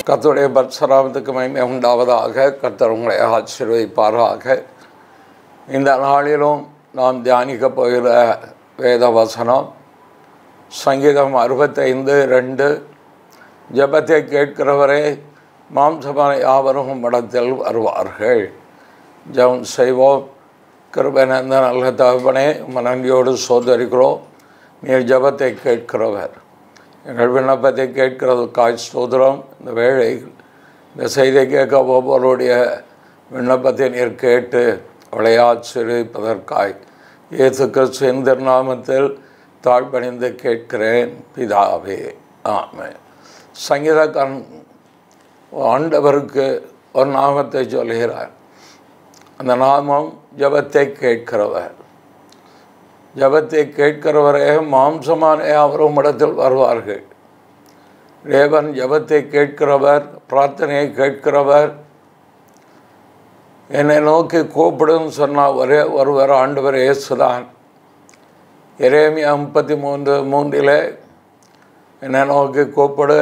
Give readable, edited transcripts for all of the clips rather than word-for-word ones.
கர்த்தருடைய பரிசுத்தநாமத்துக்கு மகிமை உண்டாவதாக. கர்த்தர் உங்களை ஆசீர்வதிப்பாராக. இந்த நாளிலும் நாம் தியானிக்க போகிற வேத வசனம் சங்கீதம் 65:2. ஜெபத்தை கேட்கிறவரே மாம்சமான யாவரும் இடத்தில் வருவார்கள். ஜெபம் செய்வோம். கிருபை நிறைந்த நல்ல தகப்பனே, நன்றியோடு சோதரிக்கிறோம். நீர் ஜெபத்தை கேட்கிறவர். எங்கள் விண்ணப்பத்தை கேட்கிறதுக்காய் ஸ்தோத்திரம். இந்த வேளை இந்த செய்தியை கேட்க ஒவ்வொருடைய விண்ணப்பத்தை நீர் கேட்டு அவளை ஆசீர்வதிப்பதற்காய் இயேசு கிறிஸ்துவின் திருநாமத்தில் தாழ்பணிந்து கேட்கிறேன் பிதாவே, ஆமென். சங்கீதக்காரன் ஆண்டவருக்கு ஒரு நாமத்தை சொல்கிறார். அந்த நாமம் ஜெபத்தை கேட்கிறவர். ஜெபத்தை கேட்கிறவரே மாம்சமான அவரும் இடத்தில் வருவார்கள். தேவன் ஜெபத்தை கேட்கிறவர், பிரார்த்தனையை கேட்கிறவர். என்னை நோக்கி கூப்பிடுன்னு சொன்னால் ஒரே ஒருவர் ஆண்டவர் இயேசுதான். எரேமியா 33:3 என்னை நோக்கி கூப்பிடு,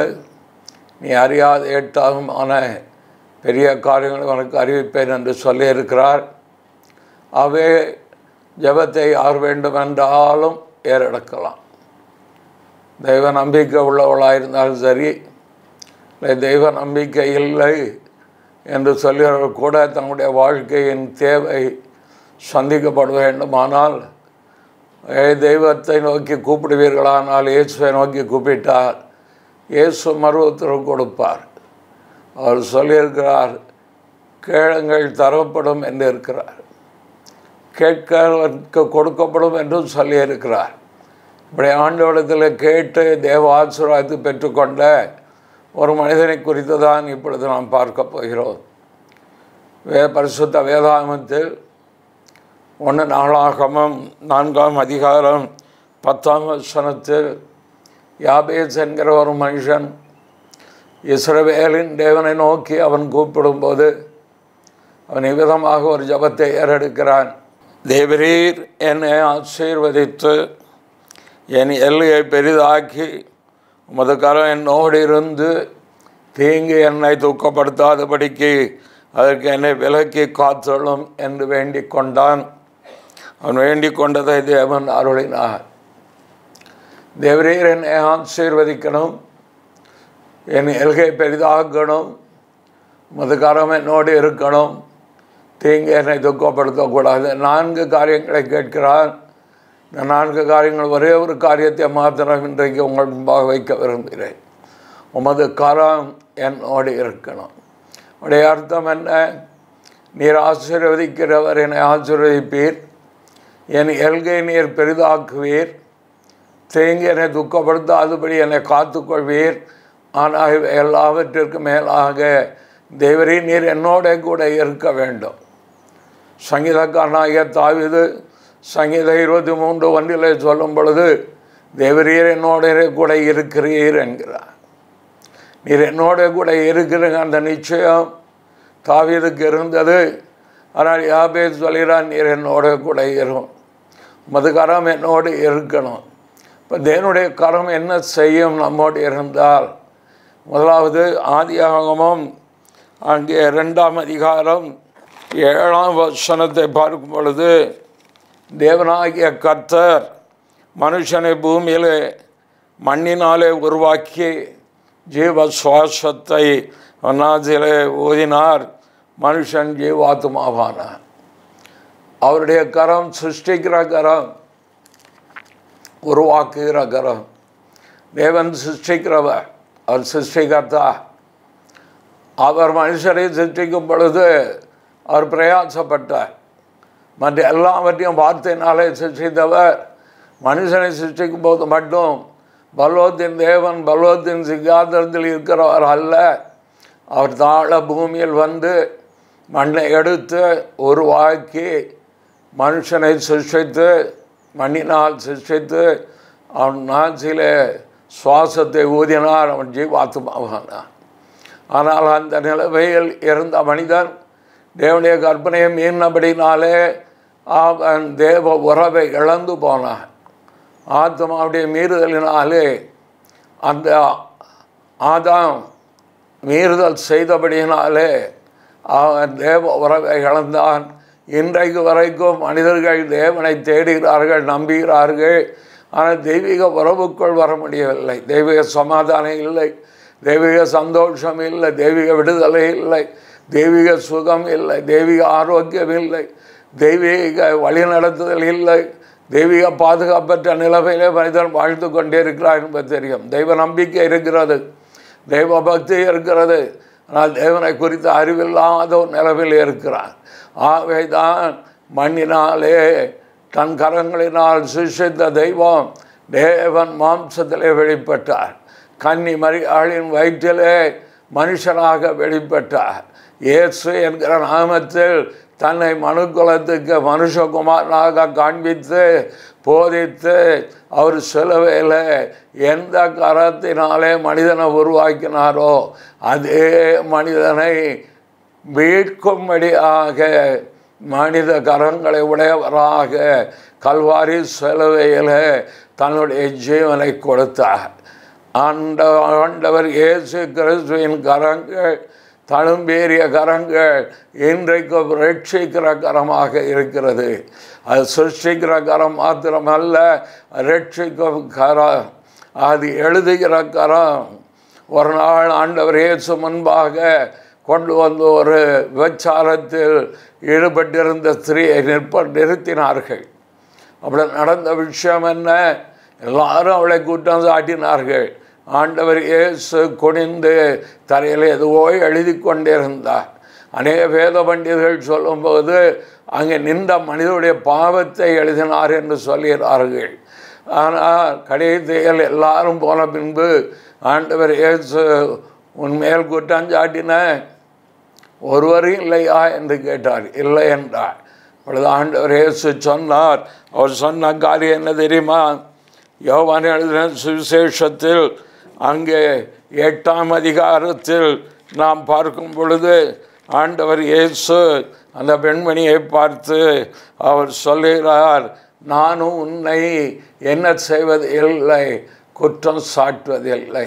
நீ அறியாத எட்டாகுமான பெரிய காரியங்களை உனக்கு அறிவிப்பேன் என்று சொல்லியிருக்கிறார். அவே ஜெபத்தை யார் வேண்டுமென்றாலும் ஏறெடுக்கலாம். தெய்வ நம்பிக்கை உள்ளவளாயிருந்தாலும் சரி, இல்லை தெய்வ நம்பிக்கை இல்லை என்று சொல்கிறவர்கள் கூட தங்களுடைய வாழ்க்கையின் தேவை சந்திக்கப்பட வேண்டுமானால் தெய்வத்தை நோக்கி கூப்பிடுவீர்களானால், இயேசுவை நோக்கி கூப்பிட்டார், இயேசு மறுஉத்தரவு கொடுப்பார். அவர் சொல்லியிருக்கிறார், கேளுங்கள் தரப்படும் என்று இருக்கிறார், கேட்கிறவருக்கு கொடுக்கப்படும் என்றும் சொல்லியிருக்கிறார். இப்படி ஆண்டவரிடத்தில் கேட்டு தேவ ஆசீர்வாதத்தை பெற்றுக்கொண்ட ஒரு மனிதனை குறித்து தான் இப்பொழுது நாம் பார்க்க போகிறோம். பரிசுத்த வேதாகமத்தில் 1 நாளாகமம் 4ஆம் அதிகாரம் 10ஆம் வசனத்தில் யாபேஸ் என்கிற ஒரு மனுஷன் இஸ்ரவேலின் தேவனை நோக்கி அவன் கூப்பிடும்போது அவன் இவ்விதமாக ஒரு ஜெபத்தை ஏறெடுக்கிறான். தேவரீர் என்னை ஆசீர்வதித்து என் எல்லையை பெரிதாக்கி உமது கரம் என்னோடு இருந்து தீங்கு என்னை துக்கப்படுத்தாதபடிக்கு அதற்கு என்னை விலக்கி காத்தொள்ளும் என்று வேண்டிக் கொண்டான். அவன் வேண்டிக் கொண்டதை தேவன் அருளினார். தேவரீர் என்னை ஆசீர்வதிக்கணும், என் எல்கை பெரிதாக்கணும், உமது கரம் என்னோடு இருக்கணும், தீங்கு என்னை துக்கப்படுத்தக்கூடாது. 4 காரியங்களை கேட்கிறார். இந்த 4 காரியங்கள் ஒரே ஒரு காரியத்தை மாத்திரம் இன்றைக்கு உங்கள் முன்பாக வைக்க விரும்புகிறேன். உமது கரம் என்னோடு இருக்கணும். உடைய அர்த்தம் என்ன? நீர் ஆசீர்வதிக்கிறவர், என்னை ஆசீர்வதிப்பீர், என் எல்கை நீர் பெரிதாக்குவீர், தீங்கு என்னை துக்கப்படுத்தாதபடி என்னை காத்துக்கொள்வீர். ஆனால் எல்லாவற்றிற்கும் மேலாக தேவரே நீர் என்னோட கூட இருக்க வேண்டும். சங்கீதக்காரனாகிய தாவீது சங்கீதம் 23:1 சொல்லும் பொழுது தேவரீர் என்னோட கூட இருக்கிறீர் என்கிறார். நீர் என்னோட கூட இருக்கிறீங்க அந்த நிச்சயம் தாவீதுக்கு இருந்தது. ஆனால் யாபேஸ் சொல்கிறான், நீர் என்னோட கூட இருக்கும், உமது கரம் என்னோடு இருக்கணும். இப்போ தேவனுடைய கரம் என்ன செய்யும் நம்மோடு இருந்தால்? முதலாவது ஆதியாகமம் அங்கே 2ஆம் அதிகாரம் 7ஆம் வசனத்தை பார்க்கும் பொழுது, தேவனாகிய கர்த்தர் மனுஷனை பூமியிலே மண்ணினாலே உருவாக்கி ஜீவ சுவாசத்தை நாசிலே ஊதினார், மனுஷன் ஜீவாத்மாவானார். அவருடைய கரம் சிருஷ்டிக்கிற கரம், உருவாக்குகிற கரம். தேவன் சிருஷ்டிக்கிறவர், அவர் சிருஷ்டிகர்த்தா. அவர் மனுஷரை சிருஷ்டிக்கும் பொழுது அவர் பிரயாசப்பட்டார். மற்ற எல்லாவற்றையும் வார்த்தையினாலே சிருஷ்டித்தவர். மனுஷனை சிருஷ்டிக்கும் போது மட்டும் பலவத்தின் தேவன் பலவத்தின் சிங்காதனத்தில் இருக்கிறவர் அல்ல. அவர் தாழ பூமியில் வந்து மண்ணை எடுத்து உருவாக்கி மனுஷனை சிருஷ்டித்து மண்ணினால் சிருஷ்டித்து அவன் நாசிலே சுவாசத்தை ஊதினார், அவன் ஜீவாத்மாவானான். ஆனால் அந்த நிலைமையில் இருந்த மனிதன் தேவனுடைய கற்பனையை மீறினபடினாலே அவன் தேவ உறவை இழந்து போனான். ஆத்மாவுடைய மீறுதலினாலே அந்த ஆதாம் மீறுதல் செய்தபடியினாலே அவன் தேவ உறவை இழந்தான். இன்றைக்கு வரைக்கும் மனிதர்கள் தேவனை தேடுகிறார்கள், நம்புகிறார்கள். ஆனால் தெய்வீக உறவுக்குள் வர முடியவில்லை. தெய்வீக சமாதானம் இல்லை, தெய்வீக சந்தோஷம் இல்லை, தெய்வீக விடுதலை இல்லை, தெய்வீக சுகம் இல்லை, தெய்வீக ஆரோக்கியம் இல்லை, தெய்வீக வழிநடத்துதல் இல்லை, தெய்வீக பாதுகாப்பற்ற நிலைமையிலே மனிதன் வாழ்ந்து கொண்டே இருக்கிறார் என்பது தெரியும். தெய்வ நம்பிக்கை இருக்கிறது, தெய்வ பக்தி இருக்கிறது, ஆனால் தேவனை குறித்த அறிவில்லாத ஒரு நிலைமையில் இருக்கிறார். ஆகவேதான் மண்ணினாலே தன் கரங்களினால் சிருஷ்டித்த தெய்வம் தேவன் மாம்சத்திலே வெளிப்பட்டார். கன்னி மரியாளின் வயிற்றிலே மனுஷனாக வெளிப்பட்டார். இயேசு என்கிற நாமத்தில் தன்னை மனுக்குலத்துக்கு மனுஷகுமாரனாக காண்பித்து போதித்து அவர் சிலுவையில் எந்த கரத்தினாலே மனிதனை உருவாக்கினாரோ அதே மனிதனை மீட்கும்படியாக மனித கரங்களை உடையவராக கல்வாரி சிலுவையில் தன்னுடைய ஜீவனை கொடுத்தார். ஆண்டவர் இயேசு கிறிஸ்துவின் கரங்கள், தழும்பேறிய கரங்கள் இன்றைக்கு ரட்சிக்கிற கரமாக இருக்கிறது. அது சிருஷ்டிக்கிற கரம் மாத்திரமல்ல, ரட்சிக்கும் கரம், அது எழுதுகிற கரம். ஒரு நாள் ஆண்டவர் இயேசு முன்பாக கொண்டு வந்து ஒரு விபச்சாரத்தில் ஈடுபட்டிருந்த ஸ்திரீயை நிறுத்தினார்கள். அப்படி நடந்த விஷயம் என்ன? எல்லாரும் அவளை குற்றம் சாட்டினார்கள். ஆண்டவர் இயேசு குனிந்து தரையில் எதுவோ எழுதி கொண்டிருந்தார். அநேக வேத பண்டிதர்கள் சொல்லும்போது அங்கே நின்ற மனிதனுடைய பாவத்தை எழுதினார் என்று சொல்கிறார்கள். ஆனால் கடைசியில் எல்லாரும் போன பின்பு ஆண்டவர் இயேசு உன்மேல் குற்றம் சாட்டின ஒருவரும் இல்லையா என்று கேட்டார். இல்லை என்றார். அப்பொழுது ஆண்டவர் இயேசு சொன்னார். அவர் சொன்ன காரியம் என்ன தெரியுமா? யோவான் எழுதின சுவிசேஷத்தில் அங்கே 8ஆம் அதிகாரத்தில் நாம் பார்க்கும் பொழுது ஆண்டவர் இயேசு அந்த பெண்மணியை பார்த்து அவர் சொல்கிறார், நானும் உன்னை என்ன செய்வது இல்லை, குற்றம் சாட்டுவதில்லை.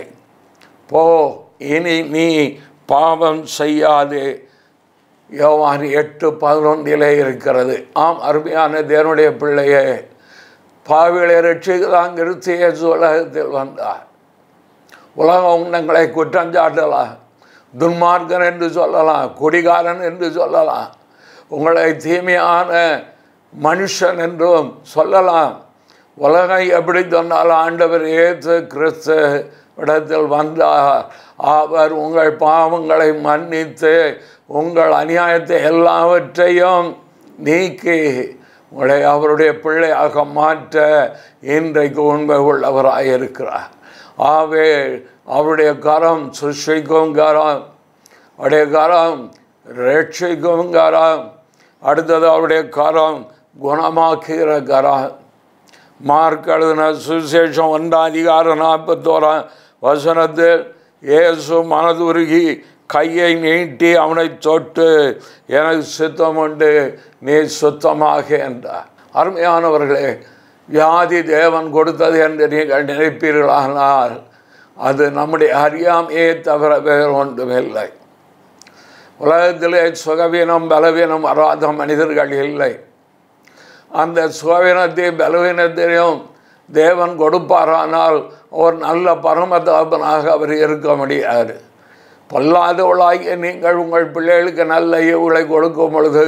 போ, இனி நீ பாவம் செய்யாதே. யோவான் 8:11 இருக்கிறது. ஆம், அருமையான தேவனுடைய பிள்ளையே, பாவிகளை ரட்சிக்கதான் கிறிஸ்து இயேசு உலகத்தில் வந்தார். உலகம் உன்னங்களை குற்றம் சாட்டலாம், துன்மார்க்கன் என்று சொல்லலாம், குடிகாரன் என்று சொல்லலாம், உங்களை தீமையான மனுஷன் என்றும் சொல்லலாம். உலகம் எப்படி சொன்னாலும் ஆண்டவர் இயேசு கிறிஸ்து இடத்தில் வந்தார். அவர் உங்கள் பாவங்களை மன்னித்து உங்கள் அநியாயத்தை எல்லாவற்றையும் நீக்கி உங்களை அவருடைய பிள்ளையாக மாற்ற இன்றைக்கு உண்மை உள்ளவராக இருக்கிறார். ஆகவே அவருடைய கரம் சிருஷ்டிக்கும் கரம், அவருடைய கரம் ரட்சிக்கும் கரம், அடுத்தது அவருடைய கரம் குணமாக்குகிற கரம். மார்க் எழுதின சுவிசேஷம் 1ஆம் அதிகாரம் 41ஆம் வசனத்தில் இயேசு மனதுருகி கையை நீட்டி அவனை தொட்டு, எனக்கு சுத்தம் உண்டு, நீ சுத்தமாக என்றார். அருமையானவர்களே, வியாதி தேவன் கொடுத்தது என்று நீங்கள் நினைப்பீர்களானால் அது நம்முடைய அறியாமையே தவிர வேறு ஒன்றுமில்லை. உலகத்திலே சுகவீனம் பலவீனம் வராத மனிதர்கள் இல்லை. அந்த சுகவீனத்தையும் பலவீனத்தையும் தேவன் கொடுப்பாரானால் ஒரு நல்ல பரமதாபனாக அவர் இருக்க முடியாது. பொல்லாதவளாகிய நீங்கள் உங்கள் பிள்ளைகளுக்கு நல்ல ஈவுகளை கொடுக்கும் பொழுது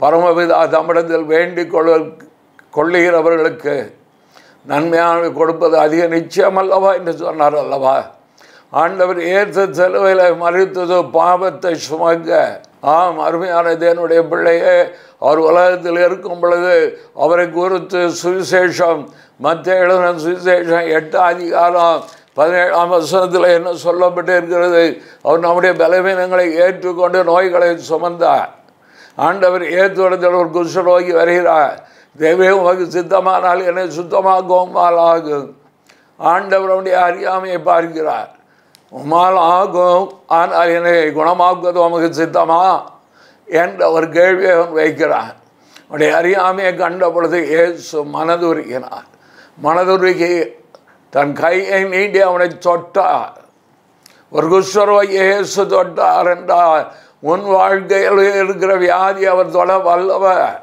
பரமபிதா தம்மிடத்தில் வேண்டிக் கொள்ளுகிறவர்களுக்கு நன்மையான கொடுப்பது அதிக நிச்சயம் அல்லவா என்று சொன்னார் அல்லவா? ஆண்டவர் ஏற்ற செலவில் மறித்தது பாவத்தை சுமக்க. ஆம், அருமையான தேவனுடைய பிள்ளையே, அவர் உலகத்தில் இருக்கும் பொழுது அவரை குறித்து சுவிசேஷம் மத்திய எழுதின சுவிசேஷம் 8ஆம் அதிகாரம் 17ஆம் வசனத்தில் என்ன சொல்லப்பட்டு இருக்கிறது? அவர் நம்முடைய பலவீனங்களை ஏற்றுக்கொண்டு நோய்களை சுமந்தார். ஆண்டவர் ஏற்றுவதில் ஒரு குஷ்டரோகி வருகிறார். தேவே உமக்கு சித்தமானால் என்னை சுத்தமாகவும் ஆகும். ஆண்டவர் அவருடைய அறியாமையை பார்க்கிறார். உம்மால் ஆகும், ஆனால் என்னை குணமாக்குவது உமக்கு சித்தமா என்ற ஒரு கேள்வியை அவன் வைக்கிறான். அவனுடைய அறியாமையை கண்ட பொழுது இயேசு மனதுருகினார். மனதுருகி தன் கையை நீட்டி அவனை தொட்டார். ஒரு குஷ்டரோகி இயேசு தொட்டார் என்றால் உன் வாழ்க்கையில் இருக்கிற வியாதி அவர் தொட வல்லவர்.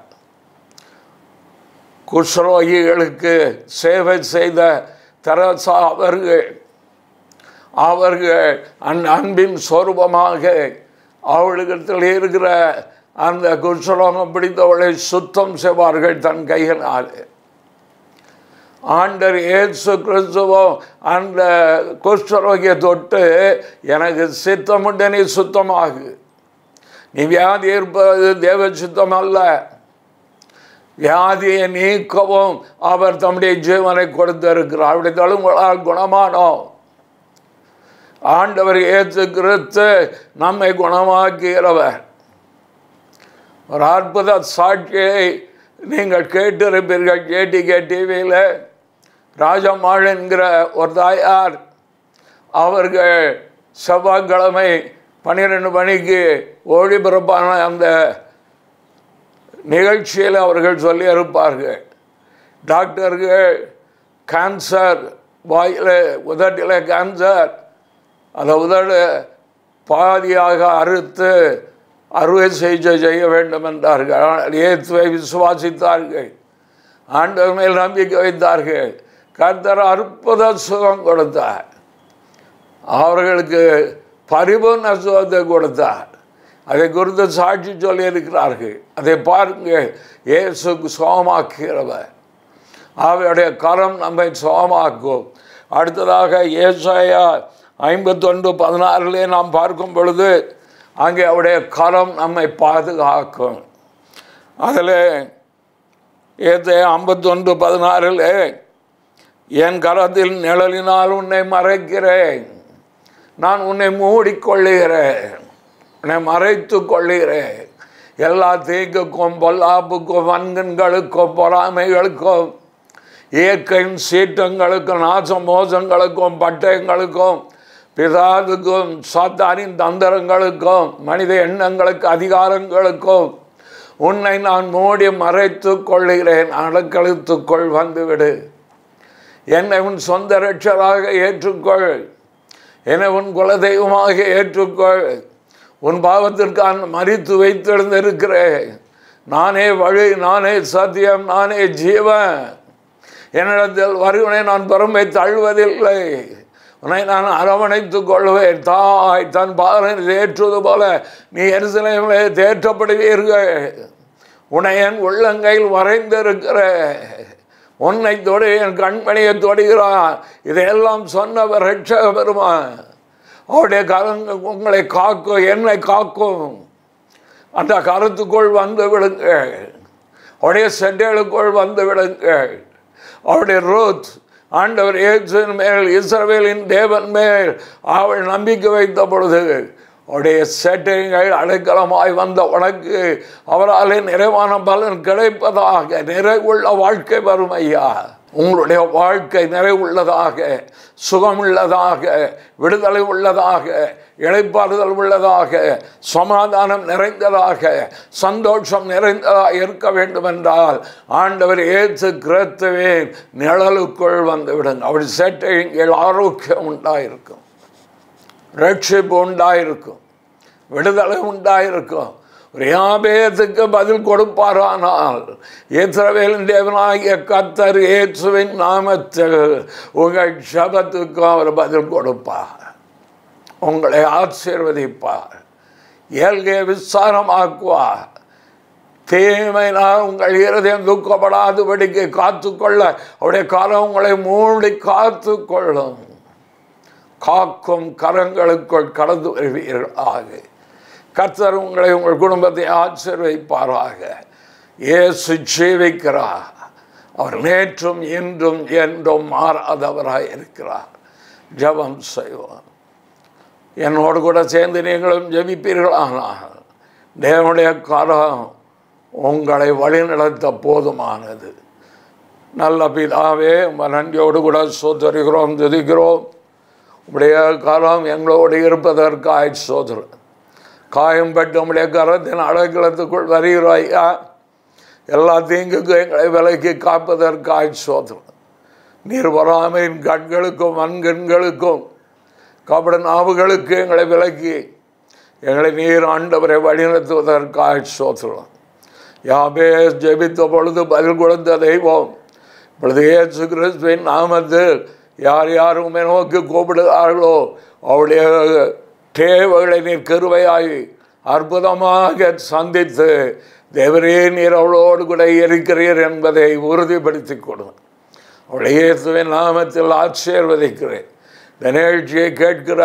குஷ்டரோகிகளுக்கு சேவை செய்த தெரசா அவர்கள் அன்பின் சொரூபமாக அவளிடத்தில் இருக்கிற அந்த குஷ்டரோகம் பிடித்தவளை சுத்தம் செய்வார்கள் தன் கையினால். ஆண்டவர் இயேசு கிறிஸ்துவோ அந்த குஷ்டரோகியை தொட்டு எனக்கு சித்தமுண்டு, நீ சுத்தமாகு, நீ வியாதி இருப்பது தேவ சித்தம் அல்ல, வியாதியை நீக்கவும் அவர் தம்முடைய ஜீவனை கொடுத்திருக்கிறார். அவருடைய தழும்புகளால் குணமானோம். ஆண்டவர் இயேசு கிறிஸ்து நம்மை குணமாக்குகிறவர். ஒரு அற்புத சாட்சியை நீங்கள் கேட்டிருப்பீர்கள். கேடிகே டிவியில் ராஜம்மாள் என்கிற ஒரு தாயார், அவர்கள் செவ்வாய்க்கிழமை 12 மணிக்கு ஒளிபரப்பான அந்த நிகழ்ச்சியில் அவர்கள் சொல்லியிருப்பார்கள், டாக்டர்கள் கேன்சர், வாயில் உதட்டில் கேன்சர், அந்த உதடு பாதியாக அறுத்து அறுவை சிகிச்சை செய்ய வேண்டும் என்றார்கள். இயேசுவை விசுவாசித்தார்கள், ஆண்டவர் மேல் நம்பிக்கை வைத்தார்கள். கர்த்தர் அற்புத சுகம் கொடுத்தார், அவர்களுக்கு பரிபூர்ண சுகத்தை கொடுத்தார். அதை குறித்து சாட்சி சொல்லி இருக்கிறார்கள். அதை பாருங்கள். இயேசுக்கு சுகமாக்குகிறவர், அவருடைய கரம் நம்மை சுகமாக்கும். அடுத்ததாக ஏசாயா 51:16 நாம் பார்க்கும் பொழுது அங்கே அவருடைய கரம் நம்மை பாதுகாக்கும். அதில் ஏசாயா 51:16 என் கரத்தில் நிழலினால் உன்னை மறைக்கிறேன், நான் உன்னை மூடிக்கொள்ளுகிறேன், உன்னை மறைத்து கொள்ளுகிறேன். எல்லா தீங்குக்கும் பொல்லாப்புக்கும் வன்கண்களுக்கும் பொறாமைகளுக்கும் இயற்கையின் சீற்றங்களுக்கும் நாச மோசங்களுக்கும் பட்டயங்களுக்கும் பிதாதுக்கும் சாத்தானின் தந்திரங்களுக்கும் மனித எண்ணங்களுக்கு அதிகாரங்களுக்கும் உன்னை நான் மூடி மறைத்து கொள்ளுகிறேன். அடக்கழுத்துக்குள் வந்துவிடு, என்னை உன் சொந்த ரட்சராக ஏற்றுக்கொள், என்னை உன் குலதெய்வமாக ஏற்றுக்கொள். உன் பாவத்திற்கான மரித்து வைத்திருந்திருக்கிறேன். நானே வழி, நானே சத்தியம், நானே ஜீவன். என்னிடத்தில் வருவனை நான் பெருமை தழுவதில்லை, உன்னை நான் அரவணைத்துக் கொள்வேன். தாய் தன் பாலனை தேற்றுவது போல நீ எருசலேமிலே தேற்றப்படுவீர்கள். உன்னை என் உள்ளங்கையில் வரைந்திருக்கிற, உன்னை தொடு, என் கண்மணியை தொடுகிறான். இதையெல்லாம் சொன்னவர் ரட்சக பெருமான். அவருடைய கரங்கள் உங்களை காக்கும், என்னை காக்கும். அந்த கருத்துக்குள் வந்து விடுங்கள், அவருடைய செட்டைகளுக்குள் வந்து விடுங்கள். அவருடைய ரூத் ஆண்டவர் இயேசுவின் மேல், இஸ்ரவேலின் தேவன் மேல் அவள் நம்பிக்கை வைத்த பொழுது அவருடைய செட்டைகள் அடைக்கலமாய் வந்த உனக்கு அவரால் நிறைவான பலன் கிடைப்பதாக, நிறைவுள்ள வாழ்க்கை வரும் ஐயா. உங்களுடைய வாழ்க்கை நிறைவுள்ளதாக, சுகமுள்ளதாக, விடுதலை உள்ளதாக, இளைப்பாறுதல் உள்ளதாக, சமாதானம் நிறைந்ததாக, சந்தோஷம் நிறைந்ததாக இருக்க வேண்டும் என்றால் ஆண்டவர் இயேசு கிறிஸ்துவின் நிழலுக்குள் வந்து விடுங்க. அப்படி சேட்டைகள் ஆரோக்கியம் உண்டாயிருக்கும், ரட்சிப்பு உண்டாயிருக்கும், விடுதலை உண்டாயிருக்கும். ஒரு யாபேத்துக்கு பதில் கொடுப்பாரானால் இஸ்ரவேலின் தேவனாகிய கர்த்தர் இயேசுவின் நாமத்தில் உங்கள் ஜெபத்துக்கும் அவர் பதில் கொடுப்பார், உங்களை ஆசீர்வதிப்பார், ஏழ்கையை விசாரமாக்குவார். தீமையினால் உங்கள் இருதயம் துக்கப்படாதபடிக்கு காத்துக்கொள்ள அவருடைய கரம் உங்களை மூடி காத்து கொள்ளும். காக்கும் கரங்களுக்குள் கடந்து வருவீர்களாக. கர்த்தர் உங்களை உங்கள் குடும்பத்தை ஆசீர்வதிப்பாராக. இயேசு ஜீவிக்கிறார், அவர் நேற்றும் இன்றும் என்றும் மாறாதவராய் இருக்கிறார். ஜெபம் செய்வோம். என்னோடு கூட சேர்ந்து நீங்களும் ஜெபிப்பீர்களானால் தேவனுடைய கரம் உங்களை வழிநடத்த போதுமானது. நல்ல பிதாவே, நன்றியோடு கூட சோதரிக்கிறோம், துதிக்கிறோம். உடைய காலம் எங்களோடு இருப்பதற்காய் சோதரம். காயம்பட்டு உடைய கரத்தின் அடைக்கலத்துக்குள் வருகிறோம் ஐயா. எல்லா தீங்குக்கும் எங்களை விலக்கி காப்பதற்காய் சோதரம். நீர் வராமையின் கண்களுக்கும் வன்கண்களுக்கும் கபட நாவுகளுக்கு எங்களை விலக்கி எங்களை நீர் ஆண்டவரை வழிநடத்துவதற்காக சோதரம். யாபே ஜெபித்த பொழுது பதில் கொடுத்த தெய்வம் இப்பொழுது இயேசு கிறிஸ்துவின் நாமத்தில் யார் யாரும் நோக்கி கூப்பிடுகிறார்களோ அவருடைய தேவைகளை நீர் கிருபையாய் அற்புதமாக சந்தித்து தேவரே நீர் அவளோடு கூட இருக்கிறீர் என்பதை உறுதிப்படுத்தி கொடுங்க. அவருடைய இயேசுவின் நாமத்தில் ஆசீர்வதிக்கிறேன். இந்த நிகழ்ச்சியை கேட்கிற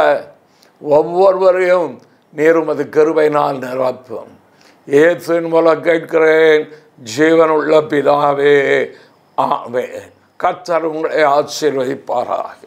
ஒவ்வொருவரையும் நீர் உமது கிருபையினால் நிரப்பும். இயேசுவின் மூலம் கேட்கிறேன் ஜீவனுள்ள பிதாவே, ஆமென். கர்த்தர் உங்களை ஆசீர்வதிப்பாராக.